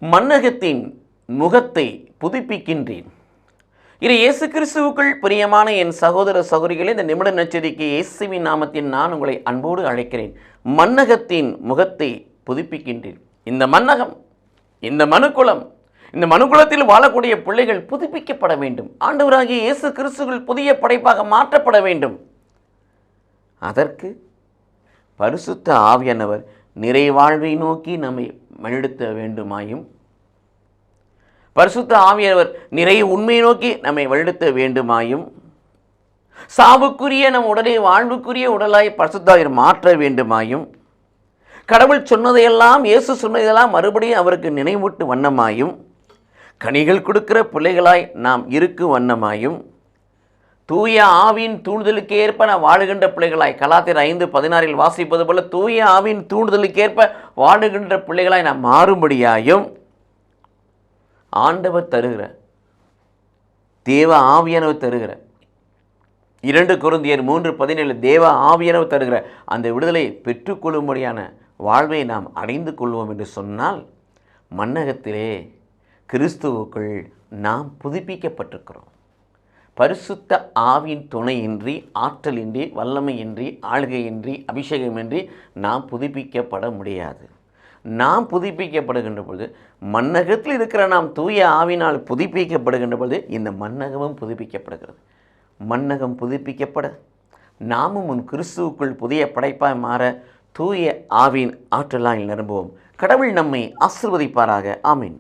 மன்னகத்தின் முகத்தை புதுப்பிக்கின்றேன். இது இயேசு கிறிஸ்துவுக்குள் பிரியமான என் சகோதர சகோதரிகளே, இந்த நிமிட நச்சரிக்கை இயேசுவின் நாமத்தில் நான் உங்களை அன்போடு அழைக்கிறேன். மன்னகத்தின் முகத்தை புதுப்பிக்கின்றேன். இந்த மன்னகம், இந்த மனுக்குலம், இந்த மனுக்குலத்தில் வாழக்கூடிய பிள்ளைகள் புதுப்பிக்கப்பட வேண்டும். ஆண்டவராகிய இயேசு கிறிஸ்துவுக்குள் புதிய படைப்பாக மாற்றப்பட வேண்டும். அதற்கு பரிசுத்த ஆவியானவர் நிறைவாழ்வை நோக்கி நம்மை வழிநடத்த வேண்டுமாயும், பரிசுத்த ஆவியானவர் நிறைய உண்மையை நோக்கி நம்மை வழிநடத்த வேண்டுமாயும், சாவுக்குரிய நம் உடலை வாழ்வுக்குரிய உடலாய் பரிசுத்த ஆவியானவர் மாற்ற வேண்டுமாயும், கடவுள் சொன்னதையெல்லாம், இயேசு சொன்னதையெல்லாம் மறுபடியும் அவருக்கு நினைவூட்டு வண்ணமாயும், கனிகள் கொடுக்கிற பிள்ளைகளாய் நாம் இருக்கும் வண்ணமாயும், தூய ஆவியின் தூண்டுதலுக்கு ஏற்ப நாம் வாழுகின்ற பிள்ளைகளாய், கலாத்தியர் 5:16 வாசிப்பது போல தூய ஆவியின் தூண்டுதலுக்கு ஏற்ப வாழுகின்ற பிள்ளைகளாய் நாம் மாறும்படியாயும் ஆண்டவர் தருகிற, தேவ ஆவியானவர் தருகிற 2 கொரிந்தியர் 3:17 தேவ ஆவியானவர் தருகிற அந்த விடுதலை பெற்றுக்கொள்ளும்படியான வாழ்வை நாம் அடைந்து கொள்வோம் என்று சொன்னால், மன்னகத்திலே கிறிஸ்துவுக்குள் நாம் புதுப்பிக்கப்பட்டிருக்கிறோம். பரிசுத்த ஆவியின் துணையின்றி, ஆற்றலின்றி, வல்லமையின்றி, ஆளுகையின்றி, அபிஷேகமின்றி நாம் புதுப்பிக்கப்பட முடியாது. நாம் புதுப்பிக்கப்படுகின்ற பொழுது, மன்னகத்தில் இருக்கிற நாம் தூய ஆவினால் புதுப்பிக்கப்படுகின்ற பொழுது இந்த மன்னகமும் புதுப்பிக்கப்படுகிறது. மன்னகம் புதுப்பிக்கப்பட நாமும் உன் கிறிஸ்துவுக்குள் புதிய படைப்பாய் மாற தூய ஆவியின் ஆற்றலாய் நிரம்புவோம். கடவுள் நம்மை ஆசீர்வதிப்பாராக. ஆமீன்.